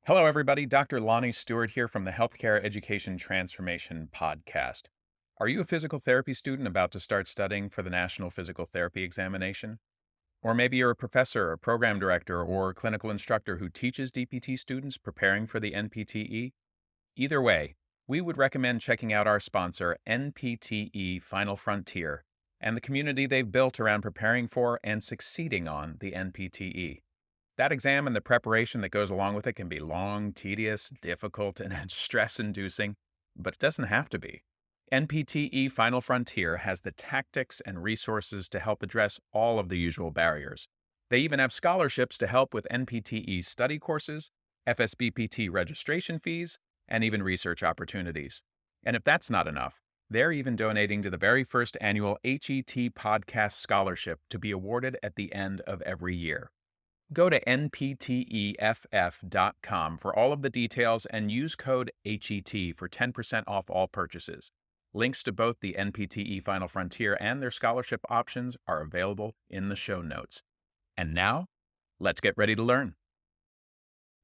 Hello, everybody. Dr. Lonnie Stewart here from the Healthcare Education Transformation Podcast. Are you a physical therapy student about to start studying for the National Physical Therapy Examination? Or maybe you're a professor, a program director, or clinical instructor who teaches DPT students preparing for the NPTE? Either way, we would recommend checking out our sponsor, NPTE Final Frontier, and the community they've built around preparing for and succeeding on the NPTE. That exam and the preparation that goes along with it can be long, tedious, difficult, and stress inducing, but it doesn't have to be. NPTE Final Frontier has the tactics and resources to help address all of the usual barriers. They even have scholarships to help with NPTE study courses, FSBPT registration fees, and even research opportunities. And if that's not enough, they're even donating to the very first annual HET Podcast Scholarship to be awarded at the end of every year. Go to npteff.com for all of the details and use code HET for 10% off all purchases. Links to both the NPTE Final Frontier and their scholarship options are available in the show notes. And now, let's get ready to learn.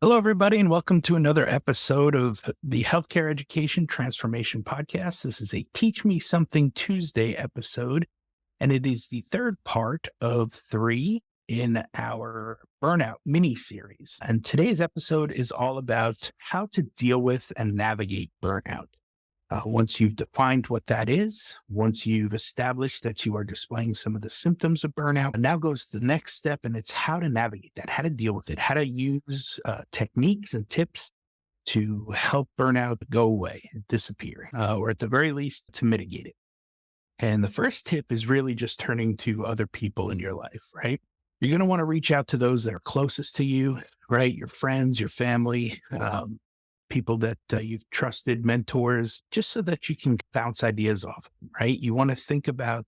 Hello, everybody, and welcome to another episode of the Healthcare Education Transformation Podcast. This is a Teach Me Something Tuesday episode, and it is the third part of 3 in our Burnout mini-series. And today's episode is all about how to deal with and navigate burnout. Once you've defined what that is, once you've established that you are displaying some of the symptoms of burnout, and now goes to the next step, and it's how to navigate that, how to deal with it, how to use techniques and tips to help burnout go away, disappear, or at the very least to mitigate it. And the first tip is really just turning to other people in your life, right? You're going to want to reach out to those that are closest to you, right? Your friends, your family, people that you've trusted, mentors, just so that you can bounce ideas off, right? You want to think about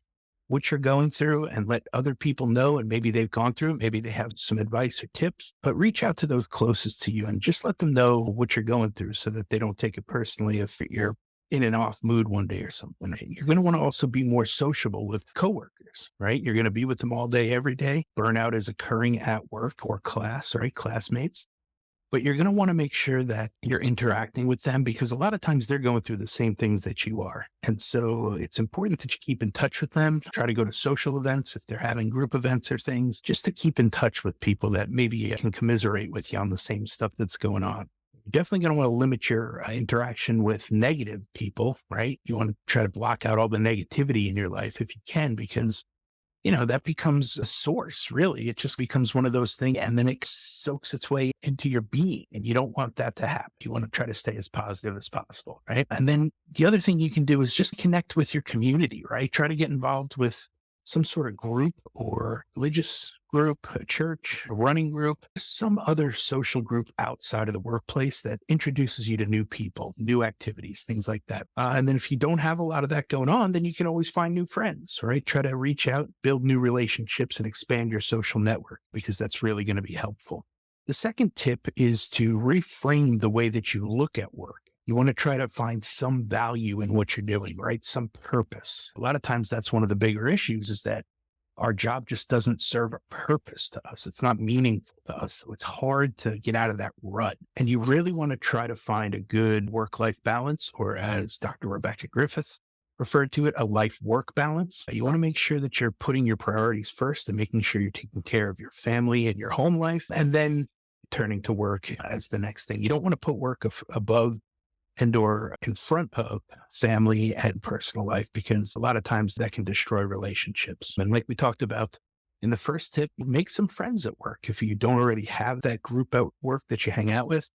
what you're going through and let other people know, and maybe they've gone through it, maybe they have some advice or tips, but reach out to those closest to you and just let them know what you're going through so that they don't take it personally if you're in an off mood one day or something. You're going to want to also be more sociable with coworkers, right? You're going to be with them all day, every day. Burnout is occurring at work or class, right? Classmates. But you're going to want to make sure that you're interacting with them because a lot of times they're going through the same things that you are. And so it's important that you keep in touch with them, try to go to social events if they're having group events or things, just to keep in touch with people that maybe can commiserate with you on the same stuff that's going on. You're definitely going to want to limit your interaction with negative people, right? You want to try to block out all the negativity in your life if you can, because that becomes a source, really. It just becomes one of those things, and then it soaks its way into your being, and you don't want that to happen. You want to try to stay as positive as possible, right? And then the other thing you can do is just connect with your community, right? Try to get involved with some sort of group or religious group, a church, a running group, some other social group outside of the workplace that introduces you to new people, new activities, things like that. And then if you don't have a lot of that going on, then you can always find new friends, right? Try to reach out, build new relationships, and expand your social network because that's really going to be helpful. The second tip is to reframe the way that you look at work. You want to try to find some value in what you're doing, right? Some purpose. A lot of times that's one of the bigger issues is that our job just doesn't serve a purpose to us. It's not meaningful to us. So it's hard to get out of that rut. And you really want to try to find a good work-life balance, or as Dr. Rebecca Griffith referred to it, a life-work balance. You want to make sure that you're putting your priorities first and making sure you're taking care of your family and your home life, and then turning to work as the next thing. You don't want to put work above and or in front of family and personal life, because a lot of times that can destroy relationships. And like we talked about in the first tip, make some friends at work. If you don't already have that group at work that you hang out with,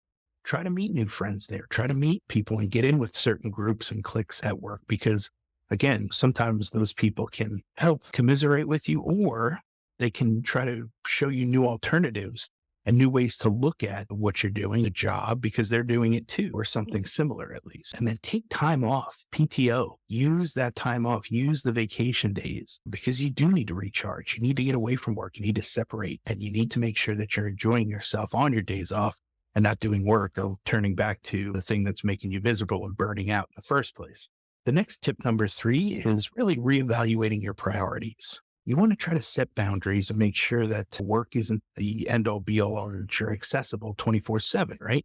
try to meet new friends there. Try to meet people and get in with certain groups and cliques at work, because again, sometimes those people can help commiserate with you, or they can try to show you new alternatives and new ways to look at what you're doing, a job, because they're doing it too, or something similar at least. And then take time off, PTO, use that time off, use the vacation days, because you do need to recharge. You need to get away from work. You need to separate, and you need to make sure that you're enjoying yourself on your days off and not doing work or turning back to the thing that's making you miserable and burning out in the first place. The next tip, number 3, is really reevaluating your priorities. You want to try to set boundaries and make sure that work isn't the end all be all, or that you're accessible 24/7, right?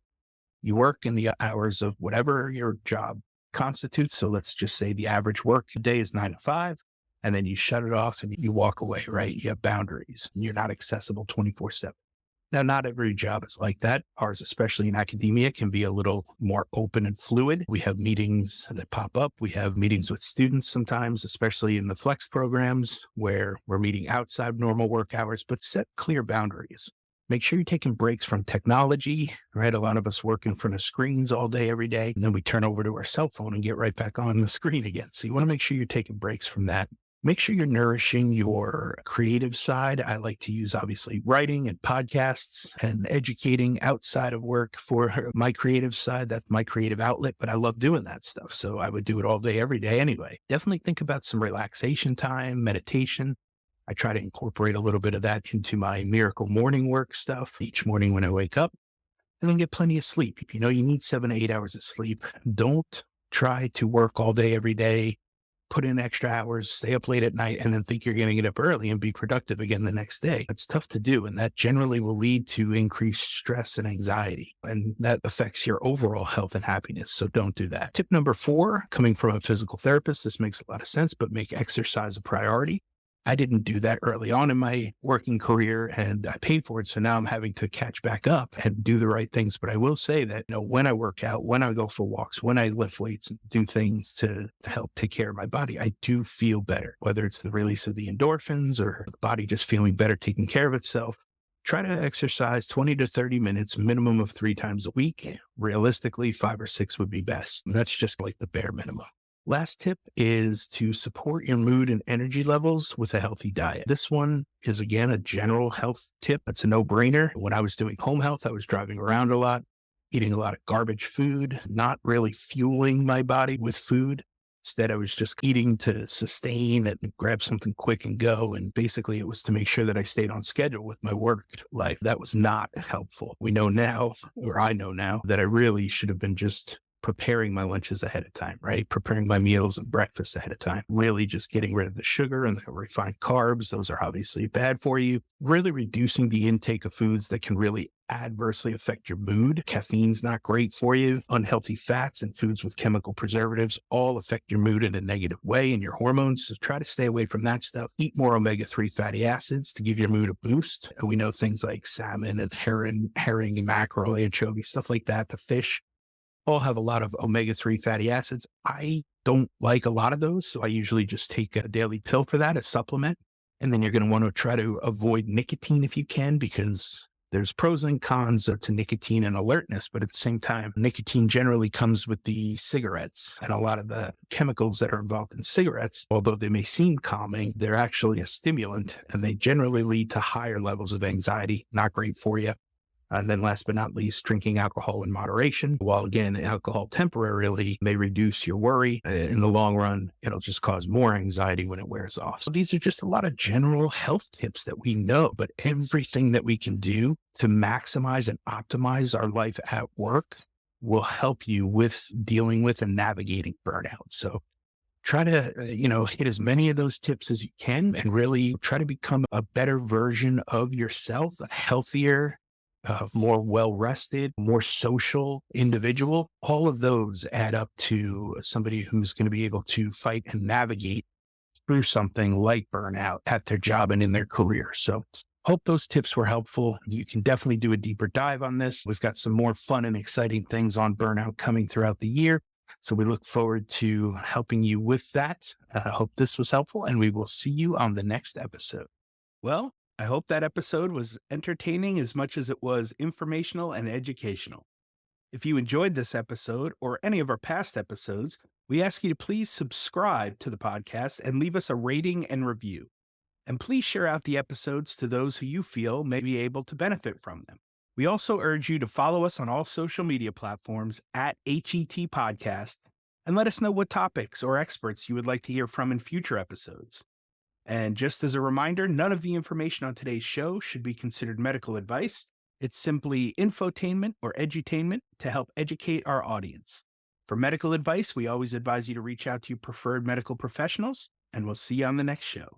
You work in the hours of whatever your job constitutes. So let's just say the average work day is 9 to 5, and then you shut it off and you walk away, right? You have boundaries. You're not accessible 24/7. Now, not every job is like that. Ours, especially in academia, can be a little more open and fluid. We have meetings that pop up. We have meetings with students sometimes, especially in the flex programs where we're meeting outside normal work hours, but set clear boundaries. Make sure you're taking breaks from technology, right? A lot of us work in front of screens all day, every day, and then we turn over to our cell phone and get right back on the screen again. So you want to make sure you're taking breaks from that. Make sure you're nourishing your creative side. I like to use obviously writing and podcasts and educating outside of work for my creative side. That's my creative outlet, but I love doing that stuff. So I would do it all day, every day anyway. Definitely think about some relaxation time, meditation. I try to incorporate a little bit of that into my miracle morning work stuff each morning when I wake up, and then get plenty of sleep. If you know you need 7 to 8 hours of sleep, don't try to work all day, every day, put in extra hours, stay up late at night, and then think you're going to get up early and be productive again the next day. It's tough to do. And that generally will lead to increased stress and anxiety. And that affects your overall health and happiness. So don't do that. Tip number 4, coming from a physical therapist, this makes a lot of sense, but make exercise a priority. I didn't do that early on in my working career, and I paid for it. So now I'm having to catch back up and do the right things. But I will say that, when I work out, when I go for walks, when I lift weights and do things to help take care of my body, I do feel better, whether it's the release of the endorphins or the body just feeling better, taking care of itself. Try to exercise 20 to 30 minutes, minimum of 3 times a week. Realistically, 5 or 6 would be best. And that's just like the bare minimum. Last tip is to support your mood and energy levels with a healthy diet. This one is, again, a general health tip. It's a no-brainer. When I was doing home health, I was driving around a lot, eating a lot of garbage food, not really fueling my body with food. Instead, I was just eating to sustain and grab something quick and go. And basically, it was to make sure that I stayed on schedule with my work life. That was not helpful. We know now, or I know now, that I really should have been just preparing my lunches ahead of time, right? Preparing my meals and breakfast ahead of time. Really just getting rid of the sugar and the refined carbs. Those are obviously bad for you. Really reducing the intake of foods that can really adversely affect your mood. Caffeine's not great for you. Unhealthy fats and foods with chemical preservatives all affect your mood in a negative way and your hormones. So try to stay away from that stuff. Eat more omega-3 fatty acids to give your mood a boost. And we know things like salmon and herring and mackerel, anchovy, stuff like that. The fish all have a lot of omega-3 fatty acids. I don't like a lot of those, so I usually just take a daily pill for that, a supplement. And then you're going to want to try to avoid nicotine if you can, because there's pros and cons to nicotine and alertness, but at the same time, nicotine generally comes with the cigarettes, and a lot of the chemicals that are involved in cigarettes, although they may seem calming, they're actually a stimulant, and they generally lead to higher levels of anxiety. Not great for you. And then last but not least, drinking alcohol in moderation. While again, alcohol temporarily may reduce your worry, in the long run, it'll just cause more anxiety when it wears off. So these are just a lot of general health tips that we know, but everything that we can do to maximize and optimize our life at work will help you with dealing with and navigating burnout. So try to, hit as many of those tips as you can and really try to become a better version of yourself, a healthier, more well-rested, more social individual. All of those add up to somebody who's going to be able to fight and navigate through something like burnout at their job and in their career. So hope those tips were helpful. You can definitely do a deeper dive on this. We've got some more fun and exciting things on burnout coming throughout the year. So we look forward to helping you with that. I hope this was helpful, and we will see you on the next episode. Well, I hope that episode was entertaining as much as it was informational and educational. If you enjoyed this episode or any of our past episodes, we ask you to please subscribe to the podcast and leave us a rating and review. And please share out the episodes to those who you feel may be able to benefit from them. We also urge you to follow us on all social media platforms at HET Podcast and let us know what topics or experts you would like to hear from in future episodes. And just as a reminder, none of the information on today's show should be considered medical advice. It's simply infotainment or edutainment to help educate our audience. For medical advice, we always advise you to reach out to your preferred medical professionals, and we'll see you on the next show.